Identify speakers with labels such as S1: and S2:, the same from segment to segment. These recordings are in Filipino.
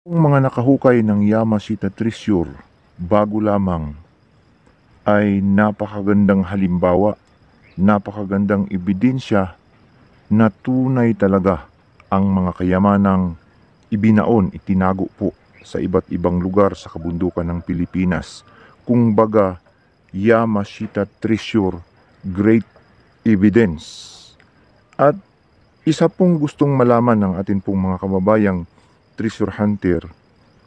S1: Ang mga nakahukay ng Yamashita Treasure bago lamang ay napakagandang halimbawa, napakagandang ebidensya na tunay talaga ang mga kayamanang ibinaon, itinago po sa iba't ibang lugar sa kabundukan ng Pilipinas. Kung baga, Yamashita Treasure, Great Evidence. At isa pong gustong malaman ng atin pong mga kababayang treasure hunter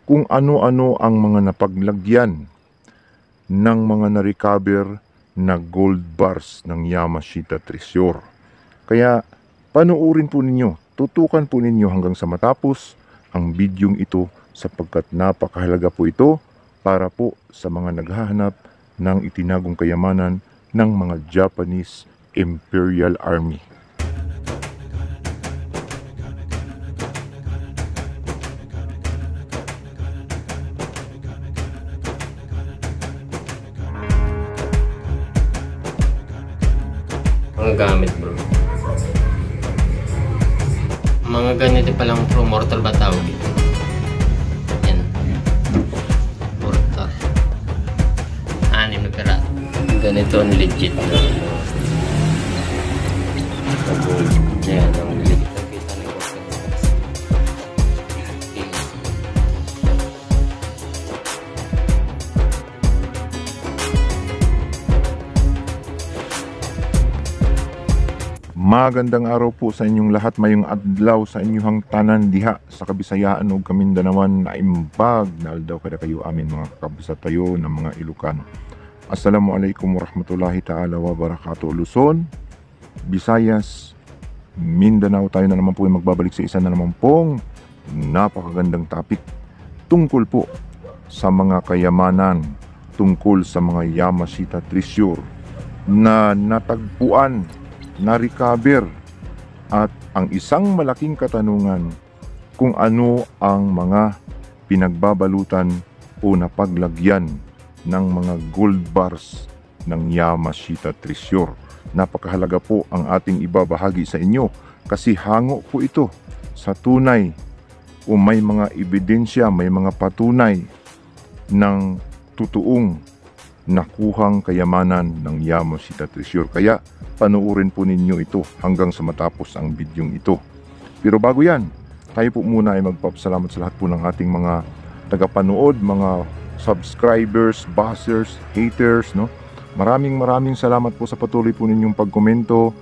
S1: kung ano-ano ang mga napaglagyan ng mga na-recover na gold bars ng Yamashita Treasure. Kaya panuorin po ninyo, tutukan po ninyo hanggang sa matapos ang bidyong ito sapagkat napakahalaga po ito para po sa mga naghahanap ng itinagong kayamanan ng mga Japanese Imperial Army.
S2: Mga gamit bro. Mga ganito palang pro mortal ba tawag ito? Yan. Mortal. 6 na pera. Ganito ang legit na. Yan ang legit na kita ni
S1: Magandang araw po sa inyong lahat, mayong adlaw sa inyong tanan diha sa Kabisayaan ug Kamindanawan na imbag na aldaw kada kayo amin mga kabisatayo ng mga Ilocano. Assalamualaikum warahmatullahi ta'ala wa barakatuh. Luzon, Visayas, Mindanao, tayo na naman po ay magbabalik sa isa na naman pong napakagandang topic tungkol po sa mga kayamanan, tungkol sa mga Yamashita Treasure na natagpuan, na-recover, at ang isang malaking katanungan kung ano ang mga pinagbabalutan o napaglagyan ng mga gold bars ng Yamashita Treasure. Napakahalaga po ang ating ibabahagi sa inyo kasi hango po ito sa tunay o may mga ebidensya, may mga patunay ng totoong nakuhang kayamanan ng Yamashita Treasure. Kaya panoorin po ninyo ito hanggang sa matapos ang bidyong ito. Pero bago yan, tayo po muna ay magpapasalamat sa lahat po ng ating mga tagapanood, mga subscribers, buzzers, haters, no? Maraming salamat po sa patuloy po ninyong pagkomento,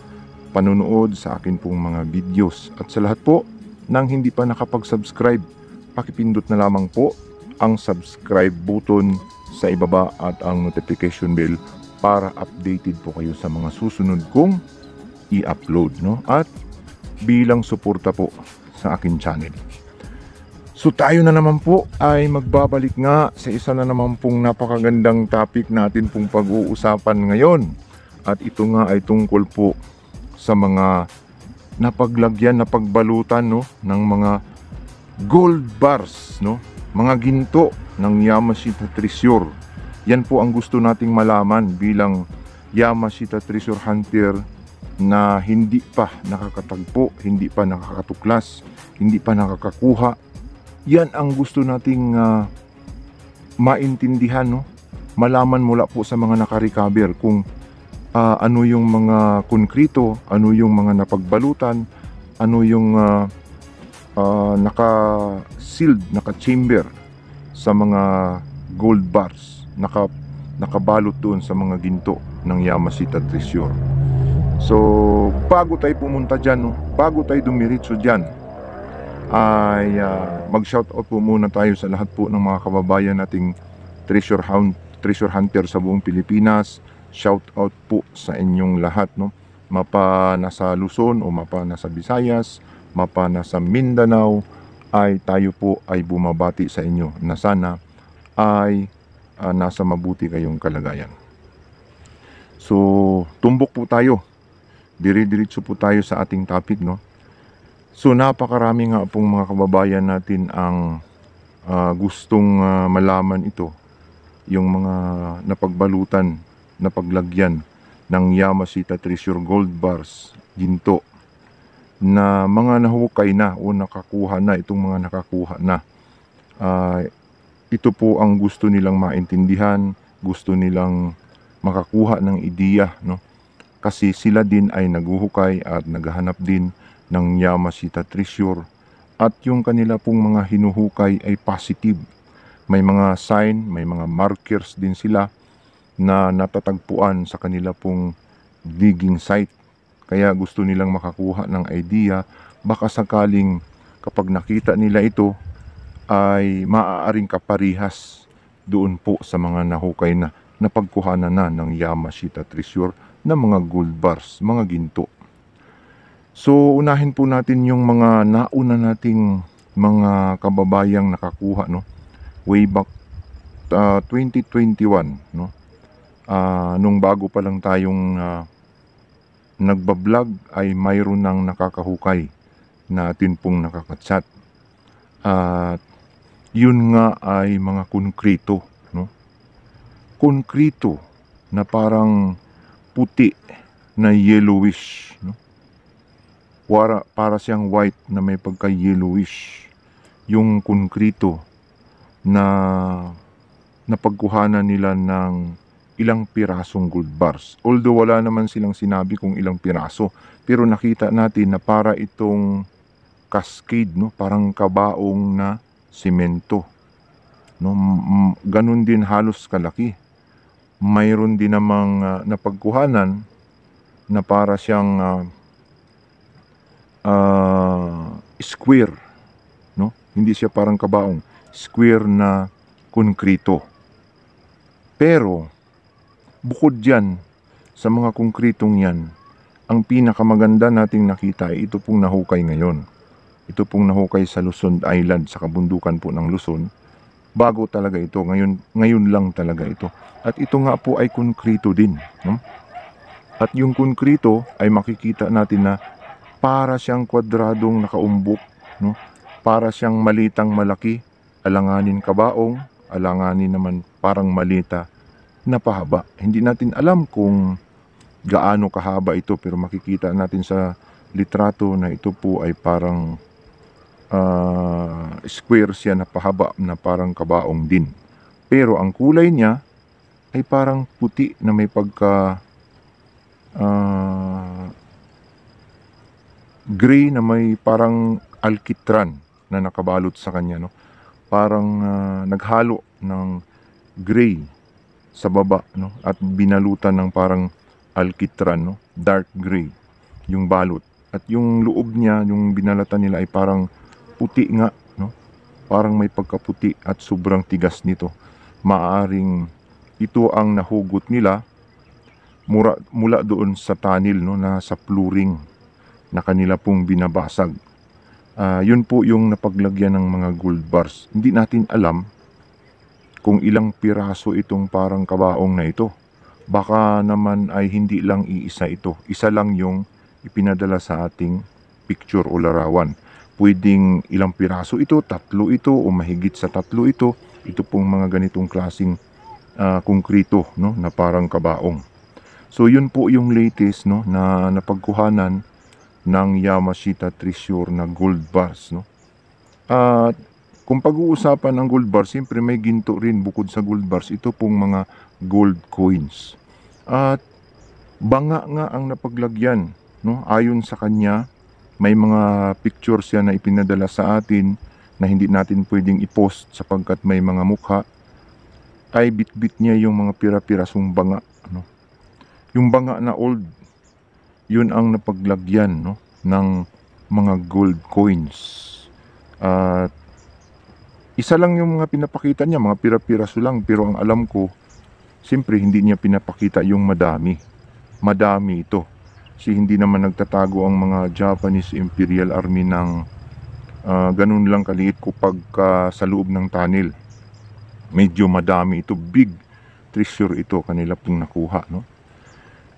S1: panonood sa akin pong mga videos. At sa lahat po ng hindi pa nakapag-subscribe, pakipindot na lamang po ang subscribe button sa ibaba at ang notification bell para updated po kayo sa mga susunod kong i-upload, no? At bilang suporta po sa akin channel. So tayo na naman po ay magbabalik nga sa isa na naman pong napakagandang topic natin pong pag-uusapan ngayon. At ito nga ay tungkol po sa mga napaglagyan, napagbalutan, no, ng mga gold bars, no? Mga ginto ng Yamashita Treasure. Yan po ang gusto nating malaman bilang Yamashita Treasure Hunter na hindi pa nakakatagpo, hindi pa nakakatuklas, hindi pa nakakakuha. Yan ang gusto nating maintindihan, no? Malaman mula po sa mga nakarecover kung ano yung mga konkrito, ano yung mga napagbalutan, ano yung naka-sealed, naka-chamber sa mga gold bars, nakabalot doon sa mga ginto ng Yamashita Treasure. So bago tayo pumunta dyan, no? Bago tayo dumiritso dyan, ay mag-shoutout po muna tayo sa lahat po ng mga kababayan nating treasure hunter sa buong Pilipinas. Shoutout po sa inyong lahat, no? Mapa nasa Luzon o mapa nasa Visayas, mapa nasa Mindanao, ay tayo po ay bumabati sa inyo na sana ay nasa mabuti kayong kalagayan. So tumbok po tayo, dire-diretso po tayo sa ating topic, no? So napakarami nga pong mga kababayan natin ang gustong malaman ito, yung mga napagbalutan, napaglagyan ng Yamashita Treasure gold bars, ginto, na mga nahukay na o nakakuha na, itong mga nakakuha na Ah, ito po ang gusto nilang maintindihan, gusto nilang makakuha ng ideya, no? Kasi sila din ay naguhukay at naghahanap din ng Yamashita treasure at yung kanila pong mga hinuhukay ay positive. May mga sign, may mga markers din sila na natatagpuan sa kanila pong digging site. Kaya gusto nilang makakuha ng idea, baka sakaling kapag nakita nila ito ay maaaring kaparihas doon po sa mga nahukay na napagkuhanan na ng Yamashita treasure na mga gold bars, mga ginto. So unahin po natin yung mga nauna nating mga kababayang nakakuha, no? Way back 2021, no? Nung bago pa lang tayong nagbablog ay mayroon ng nakakahukay na atin pong nakakachat. At yun nga ay mga konkrito, no? Konkrito na parang puti na yellowish, no? Para siyang white na may pagka-yellowish. Yung konkrito na napagkuhanan nila ng ilang pirasong gold bars. Although wala naman silang sinabi kung ilang piraso, pero nakita natin na para itong cascade, no? Parang kabaong na simento, no? Ganun din halos kalaki. Mayroon din namang napagkuhanan na para siyang square, no? Hindi siya parang kabaong, square na konkrito. Pero bukod diyan sa mga konkritong yan, ang pinakamaganda nating nakita ay ito pong nahukay ngayon. Ito pong nahukay sa Luzon Island, sa kabundukan po ng Luzon. Bago talaga ito, ngayon lang talaga ito. At ito nga po ay konkrito din, no? At yung konkrito ay makikita natin na para siyang kwadradong nakaumbok, no? Para siyang malitang malaki, alanganin kabaong, alanganin naman parang malita na pahaba. Hindi natin alam kung gaano kahaba ito, pero makikita natin sa litrato na ito po ay parang square siya na pahaba na parang kabaong din. Pero ang kulay niya ay parang puti na may pagka gray na may parang alkitran na nakabalot sa kanya, no? Parang naghalo ng gray sa baba, no? At binalutan ng parang alkitran, no? Dark gray yung balot. At yung loob niya, yung binalatan nila ay parang puti nga, no? Parang may pagkaputi at sobrang tigas nito. Maaring ito ang nahugot nila mula doon sa tunnel, no, na sa flooring na kanila pong binabasag. Yun po yung napaglagyan ng mga gold bars. Hindi natin alam kung ilang piraso itong parang kabaong na ito. Baka naman ay hindi lang iisa ito. Isa lang yung ipinadala sa ating picture o larawan. Pwedeng ilang piraso ito, tatlo ito, o mahigit sa tatlo ito. Ito pong mga ganitong klaseng konkrito, no, na parang kabaong. So yun po yung latest, no, na napagkuhanan ng Yamashita treasure na gold bars, no. At kung pag-uusapan ng gold bars, siyempre may ginto rin bukod sa gold bars. Ito pong mga gold coins. At banga nga ang napaglagyan, no. Ayon sa kanya, may mga pictures yan na ipinadala sa atin na hindi natin pwedeng i-post sapagkat may mga mukha. Ay bit-bit niya yung mga pira-pirasong banga, no. Yung banga na old, yun ang napaglagyan, no, ng mga gold coins. At isa lang yung mga pinapakita niya, mga pira-piraso lang, pero ang alam ko, siyempre hindi niya pinapakita yung madami. Madami ito. Kasi hindi naman nagtatago ang mga Japanese Imperial Army ng ganun lang kaliit kapag sa loob ng tunnel. Medyo madami ito, big treasure ito kanila pong nakuha, no.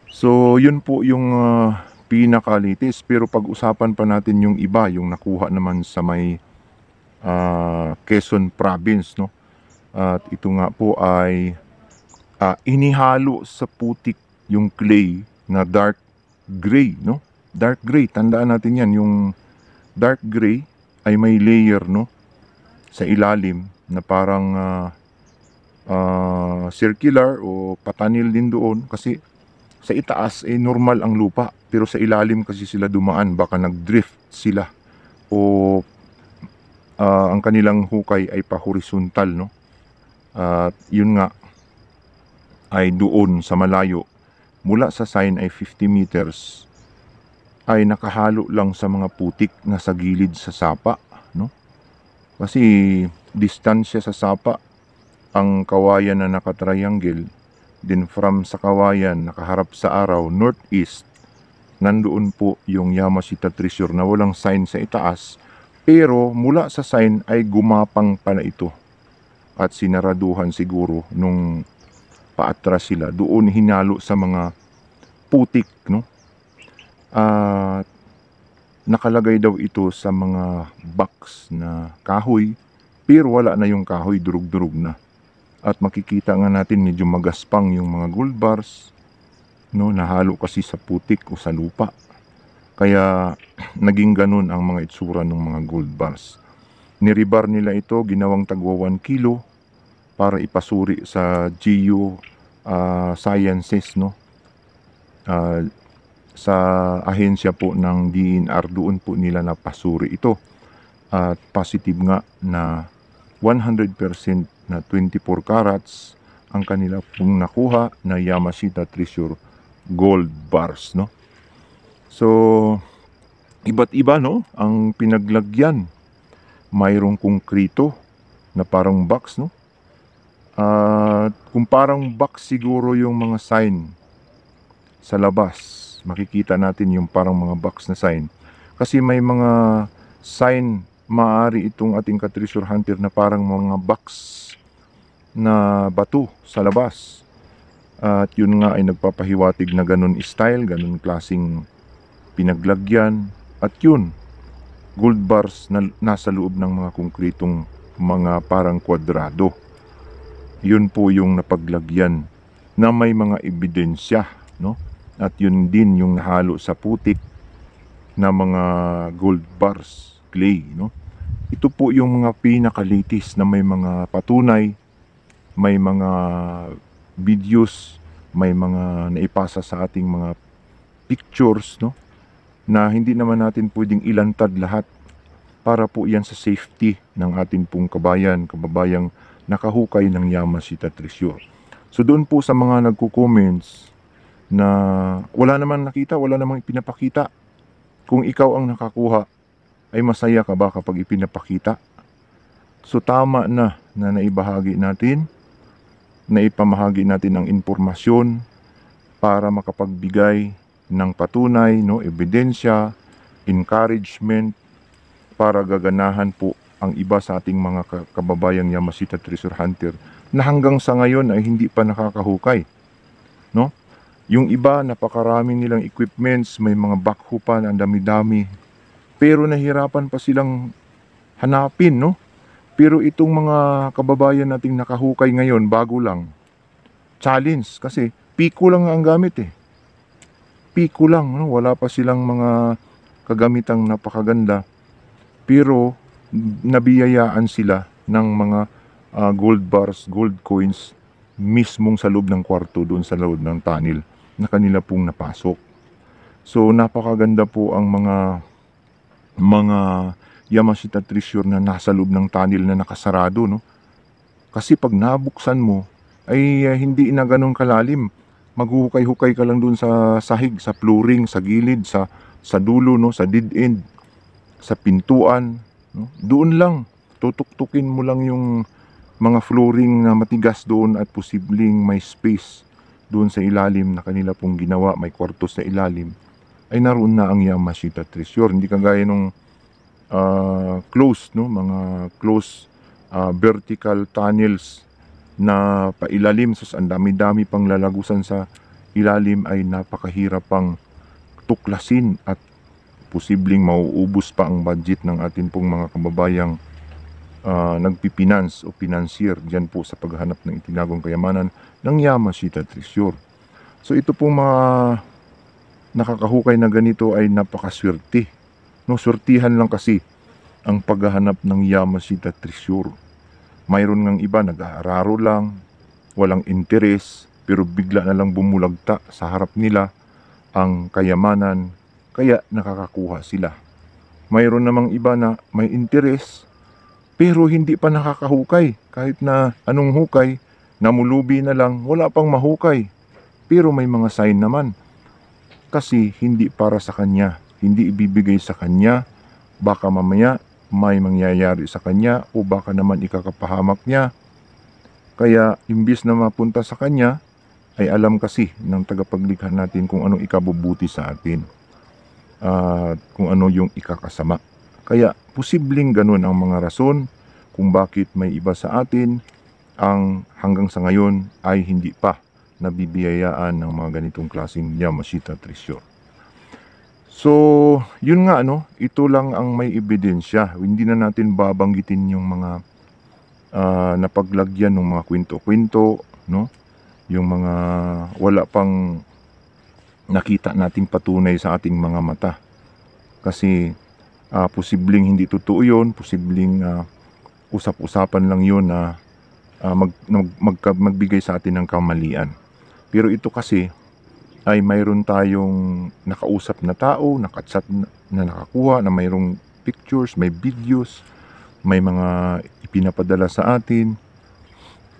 S1: So yun po yung pinakalitis. Pero pag-usapan pa natin yung iba, yung nakuha naman sa may Quezon Province, no. At ito nga po ay inihalo sa putik yung clay na dark gray, no. Dark gray, tandaan natin yan, yung dark gray ay may layer, no. sa ilalim na parang circular o patanil din doon, kasi sa itaas ay normal ang lupa, pero sa ilalim kasi sila dumaan, baka nag-drift sila o ang kanilang hukay ay pa-horizontal, no? At yun nga ay doon sa malayo mula sa sign ay 50 meters ay nakahalo lang sa mga putik na sa gilid sa sapa, no? Kasi distansya sa sapa ang kawayan na nakatriangle, din from sa kawayan nakaharap sa araw northeast, nandoon po yung Yamashita Treasure na walang sign sa itaas, pero mula sa sign ay gumapang pala ito at sinaraduhan siguro nung paatras sila. Doon hinalo sa mga putik, no? At nakalagay daw ito sa mga box na kahoy, pero wala na yung kahoy, durug-durug na. At makikita nga natin medyo magaspang yung mga gold bars, no? Nahalo kasi sa putik o sa lupa. Kaya naging ganun ang mga itsura ng mga gold bars. Nirebar nila ito, ginawang tagwa 1 kilo para ipasuri sa Geo Sciences, no? Sa ahensya po ng DNR, doon po nila napasuri ito. At positive nga na 100% na 24 carats ang kanila pong nakuha na Yamashita Treasure gold bars, no? So, iba't iba, no? Ang pinaglagyan. Mayroong konkrito na parang box, no? At kung parang box siguro yung mga sign sa labas, makikita natin yung parang mga box na sign. Kasi may mga sign, maaari itong ating ka-treasure hunter na parang mga box na bato sa labas. At yun nga ay nagpapahiwatig na ganun style, ganun klaseng pinaglagyan. At yun, gold bars na nasa loob ng mga konkretong mga parang kwadrado. Yun po yung napaglagyan na may mga ebidensya, no? At yun din yung nahalo sa putik na mga gold bars, clay, no? Ito po yung mga pinaka-latest na may mga patunay, may mga videos, may mga naipasa sa ating mga pictures, no? Na hindi naman natin pwedeng ilantad lahat para po yan sa safety ng ating pong kababayang nakahukay ng Yamashita Treasure. So doon po sa mga nagko-comments na wala naman nakita, wala namang ipinapakita, kung ikaw ang nakakuha, ay masaya ka ba kapag ipinapakita? So tama na naibahagi natin, naipamahagi natin ang impormasyon para makapagbigay ng patunay, no, ebidensya, encouragement, para gaganahan po ang iba sa ating mga kababayang Yamashita Treasure Hunter na hanggang sa ngayon ay hindi pa nakakahukay, no? Yung iba, napakarami nilang equipments, may mga backhoe pa na ang dami-dami, pero nahirapan pa silang hanapin, no? Pero itong mga kababayan nating nakahukay ngayon, bago lang, challenge, kasi piko lang ang gamit eh. Piko lang, no? Wala pa silang mga kagamitang napakaganda, pero nabiyayaan sila ng mga gold bars, gold coins mismong sa loob ng kwarto, doon sa loob ng tunnel na kanila pong napasok. So napakaganda po ang mga Yamashita Treasure na nasa loob ng tunnel na nakasarado, no? Kasi pag nabuksan mo ay hindi na ganun kalalim. Maghuhukay-hukay ka lang doon sa sahig, sa flooring, sa gilid, sa dulo, no, sa dead end, sa pintuan, no? Doon lang tutuktukin mo lang yung mga flooring na matigas doon at posibleng may space doon sa ilalim na kanila pong ginawa, may kwarto sa ilalim, ay naroon na ang Yamashita Treasure. Hindi kagaya nung close, no, mga close vertical tunnels na pailalim, sa ang dami-dami pang lalagusan sa ilalim, ay napakahirap pang tuklasin at posibleng mauubos pa ang budget ng atin pong mga kababayang nagpipinance o financier dyan po sa paghahanap ng itinagong kayamanan ng Yamashita Treasure. So ito pong mga nakakahukay na ganito ay napakaswerte, no? Swertihan lang kasi ang paghahanap ng Yamashita treasure. Mayroon ngang iba nag-aararo lang, walang interes, pero bigla na lang bumulagta sa harap nila ang kayamanan, kaya nakakakuha sila. Mayroon namang iba na may interes, pero hindi pa nakakahukay. Kahit na anong hukay, namulubi na lang, wala pang mahukay. Pero may mga sign naman. Kasi hindi para sa kanya, hindi ibibigay sa kanya, baka mamaya may mangyayari sa kanya o baka naman ikakapahamak niya. Kaya imbis na mapunta sa kanya, ay alam kasi ng tagapaglikha natin kung anong ikabubuti sa atin. At kung ano yung ikakasama. Kaya posibleng ganun ang mga rason kung bakit may iba sa atin ang hanggang sa ngayon ay hindi pa nabibiyayaan ng mga ganitong klaseng Yamashita treasure. So, yun nga ito lang ang may ebidensya. Hindi na natin babanggitin yung mga napaglagyan ng mga kwento-kwento, yung mga wala pang nakita nating patunay sa ating mga mata. Kasi posibleng hindi totoo yun, posibleng usap-usapan lang yun na magbigay sa atin ng kamalian. Pero ito kasi ay mayroon tayong nakausap na tao, nakachat na nakakuha, na mayroong pictures, may videos, may mga ipinapadala sa atin.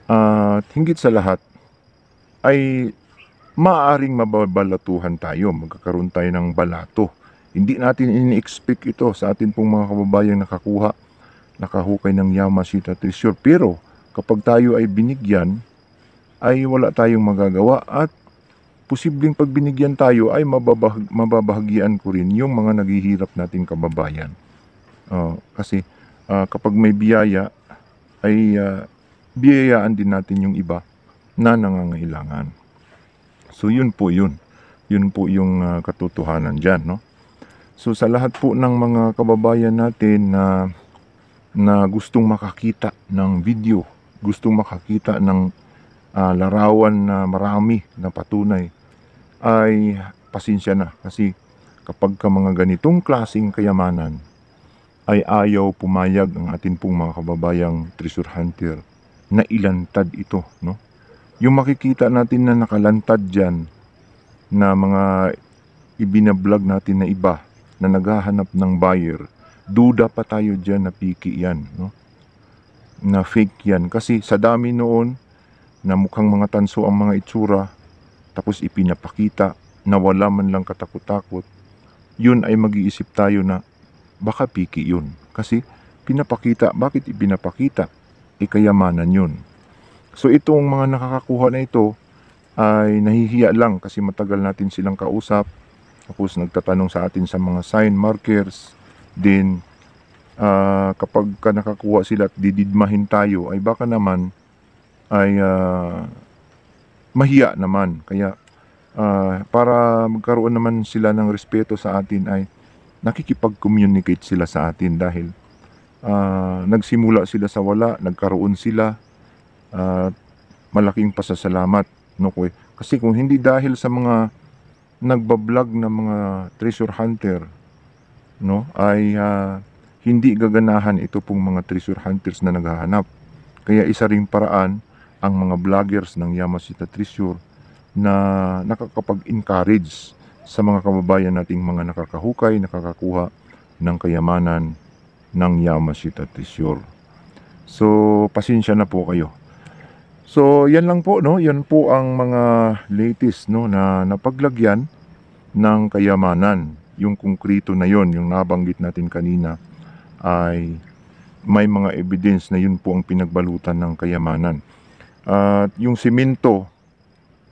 S1: At hinggit sa lahat ay maaaring mababalatuhan tayo, magkakaroon tayo ng balato. Hindi natin ini-expect ito sa atin pong mga kababayang nakahukay ng Yamashita treasure. Pero kapag tayo ay binigyan, ay wala tayong magagawa at posibleng pag binigyan tayo ay mababahagian ko rin yung mga naghihirap nating kababayan. Kasi kapag may biyaya, ay biyayaan din natin yung iba na nangangailangan. So yun po yun. Yun po yung katotohanan dyan. So sa lahat po ng mga kababayan natin na gustong makakita ng video, gustong makakita ng larawan na marami na patunay, ay pasensya na. Kasi kapag ka mga ganitong klaseng kayamanan, ay ayaw pumayag ang atin pong mga kababayang treasure hunter na ilantad ito. Yung makikita natin na nakalantad dyan na mga ibinablog natin na iba na naghahanap ng buyer, duda pa tayo dyan na piki yan, na fake yan. Kasi sa dami noon na mukhang mga tanso ang mga itsura, tapos ipinapakita na wala man lang katakot-takot, yun ay mag-iisip tayo na baka piki yun. Kasi pinapakita, bakit ipinapakita? Kayamanan yun. So itong mga nakakakuha na ito ay nahihiya lang kasi matagal natin silang kausap. Tapos nagtatanong sa atin sa mga sign markers. Then kapag nakakuha sila at dididmahin tayo, ay baka naman ay mahiya naman. Kaya para magkaroon naman sila ng respeto sa atin ay nakikipag-communicate sila sa atin dahil nagsimula sila sa wala, nagkaroon sila at malaking pasasalamat. Kasi kung hindi dahil sa mga nagbablog na mga treasure hunter, ay hindi gaganahan ito pong mga treasure hunters na naghahanap. Kaya isa ring paraan ang mga vloggers ng Yamashita treasure na nakakapag-encourage sa mga kababayan nating mga nakakahukay, nakakakuha ng kayamanan ng Yamashita treasure. So, pasensya na po kayo. So, yan lang po, yan po ang mga latest, na napaglagyan ng kayamanan. Yung konkrito na yon, yung nabanggit natin kanina, ay may mga evidence na yun po ang pinagbalutan ng kayamanan. At yung simento,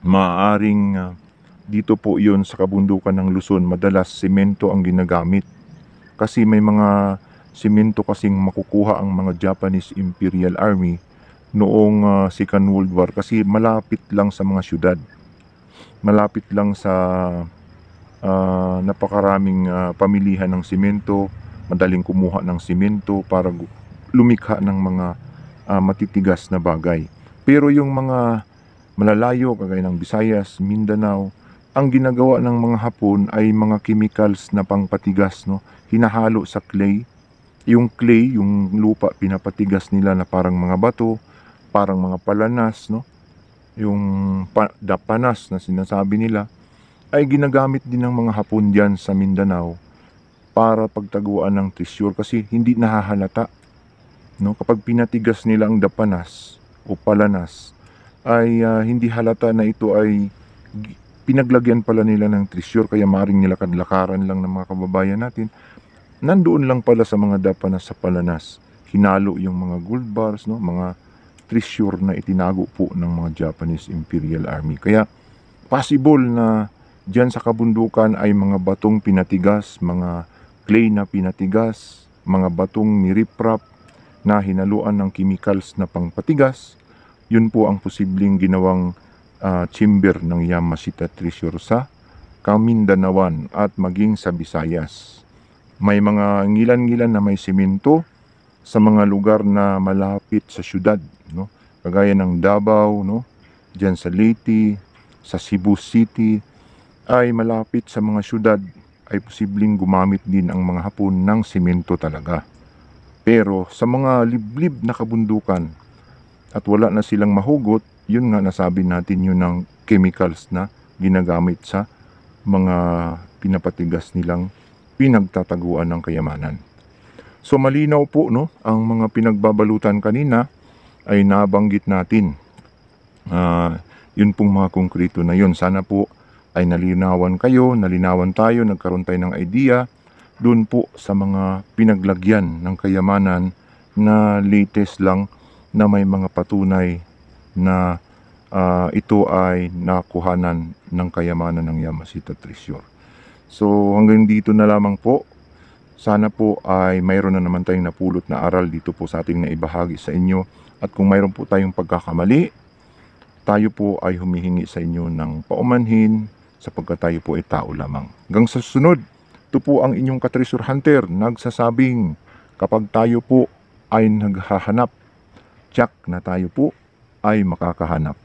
S1: maaaring dito po yun sa kabundukan ng Luzon, madalas simento ang ginagamit. Kasi may mga simento kasing makukuha ang mga Japanese Imperial Army noong Second World War kasi malapit lang sa mga syudad. Malapit lang sa napakaraming pamilihan ng simento, madaling kumuha ng simento para lumikha ng mga matitigas na bagay. Pero yung mga malalayo, kagaya ng Visayas, Mindanao, ang ginagawa ng mga Hapon ay mga chemicals na pangpatigas, hinahalo sa clay, yung clay, yung lupa, pinapatigas nila na parang mga bato, parang mga palanas, no? Yung dapanas na sinasabi nila ay ginagamit din ng mga Hapon diyan sa Mindanao para pagtaguan ng treasure kasi hindi nahahalata, no? Kapag pinatigas nila ang dapanas o palanas ay hindi halata na ito ay pinaglagyan pala nila ng treasure, kaya maring nilakad-lakaran lang ng mga kababayan natin. Nandoon lang pala sa mga dapanas sa palanas, hinalo yung mga gold bars, no? Mga treasure na itinago po ng mga Japanese Imperial Army. Kaya possible na diyan sa kabundukan ay mga batong pinatigas, mga clay na pinatigas, mga batong niriprap na hinaluan ng chemicals na pangpatigas. Yun po ang posibleng ginawang chamber ng Yamashita Treasure sa Kamindanawan at maging sa Visayas. May mga ngilan-ngilan na may simento sa mga lugar na malapit sa syudad, no? Kagaya ng Davao, no? Diyan sa Leyte, sa Cebu City, ay malapit sa mga syudad, ay posibleng gumamit din ang mga Hapon ng simento talaga. Pero sa mga liblib na kabundukan at wala na silang mahugot, yun nga nasabi natin yun ng chemicals na ginagamit sa mga pinapatigas nilang pinagtataguan ng kayamanan. So malinaw po, no, ang mga pinagbabalutan kanina ay nabanggit natin. Yun pong mga konkreto na yun. Sana po ay nalinawan kayo, nalinawan tayo, nagkaroon tayo ng idea doon po sa mga pinaglagyan ng kayamanan na latest lang na may mga patunay na ito ay nakuhanan ng kayamanan ng Yamashita Treasure. So hanggang dito na lamang po. Sana po ay mayroon na naman tayong napulot na aral dito po sa ating naibahagi sa inyo. At kung mayroon po tayong pagkakamali, tayo po ay humihingi sa inyo ng paumanhin sapagkat tayo po ay tao lamang. Hanggang sa susunod, ito po ang inyong ka-treasure hunter nagsasabing kapag tayo po ay naghahanap, tiyak na tayo po ay makakahanap.